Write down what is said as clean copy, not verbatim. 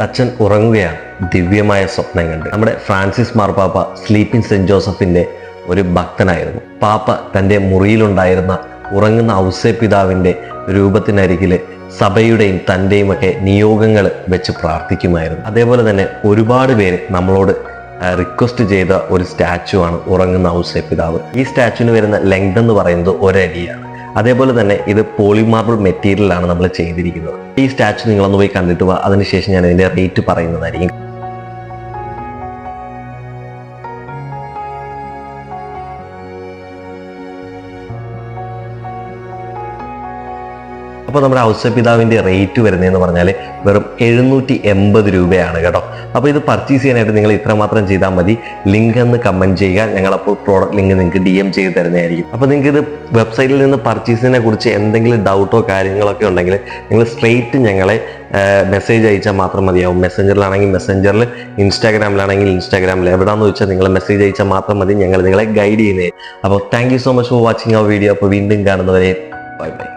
അച്ഛൻ ഉറങ്ങുകയാണ്. ദിവ്യമായ സ്വപ്നം കണ്ട്. നമ്മുടെ ഫ്രാൻസിസ് മാർപ്പാപ്പ സ്ലീപ്പിംഗ് സെന്റ് ജോസഫിന്റെ ഒരു ഭക്തനായിരുന്നു. പാപ്പ തൻ്റെ മുറിയിലുണ്ടായിരുന്ന ഉറങ്ങുന്ന ഔസേപ്പിതാവിന്റെ രൂപത്തിനരികില് സഭയുടെയും തൻ്റെയും ഒക്കെ നിയോഗങ്ങൾ വെച്ച് പ്രാർത്ഥിക്കുമായിരുന്നു. അതേപോലെ തന്നെ ഒരുപാട് പേര് നമ്മളോട് റിക്വസ്റ്റ് ചെയ്ത ഒരു സ്റ്റാച്ചു ആണ് ഉറങ്ങുന്ന ഔസേപ്പിതാവ്. ഈ സ്റ്റാച്ചുവിന് വരുന്ന ലെങ്ത് എന്ന് പറയുന്നത് 1 അടിയാണ്. അതേപോലെ തന്നെ ഇത് പോളിമാർബിൾ മെറ്റീരിയലാണ് നമ്മൾ ചെയ്തിരിക്കുന്നത്. ഈ സ്റ്റാച്ചു നിങ്ങളൊന്ന് പോയി കണ്ടിട്ട് പോവാ. അതിനുശേഷം ഞാൻ ഇതിന്റെ റേറ്റ് പറയുന്നതായിരിക്കും. അപ്പോൾ നമ്മുടെ ഔസേപ്പിതാവിൻ്റെ റേറ്റ് വരുന്നതെന്ന് പറഞ്ഞാൽ വെറും 780 രൂപയാണ് കേട്ടോ. അപ്പോൾ ഇത് പർച്ചേസ് ചെയ്യാനായിട്ട് നിങ്ങൾ ഇത്രമാത്രം ചെയ്താൽ മതി. ലിങ്ക് എന്ന് കമൻറ്റ് ചെയ്യുക. ഞങ്ങളപ്പോൾ പ്രോഡക്റ്റ് ലിങ്ക് നിങ്ങൾക്ക് DM ചെയ്ത് തരുന്നതായിരിക്കും. അപ്പോൾ നിങ്ങൾക്ക് ഇത് വെബ്സൈറ്റിൽ നിന്ന് പർച്ചേസിനെ കുറിച്ച് എന്തെങ്കിലും ഡൗട്ടോ കാര്യങ്ങളൊക്കെ ഉണ്ടെങ്കിൽ നിങ്ങൾ സ്ട്രെയിറ്റ് ഞങ്ങളെ മെസ്സേജ് അയച്ചാൽ മാത്രം മതിയാവും. മെസ്സഞ്ചറിലാണെങ്കിൽ മെസ്സഞ്ചറിൽ, ഇൻസ്റ്റാഗ്രാമിലാണെങ്കിൽ ഇൻസ്റ്റാഗ്രാമിൽ, എവിടെയാണെന്ന് വെച്ചാൽ നിങ്ങൾ മെസ്സേജ് അയച്ചാൽ മാത്രം മതി. ഞങ്ങൾ നിങ്ങളെ ഗൈഡ് ചെയ്യുന്നത്. അപ്പോൾ thank you so much for watching our video. അപ്പോൾ വീണ്ടും കാണുന്നവരെ ബൈ ബൈ.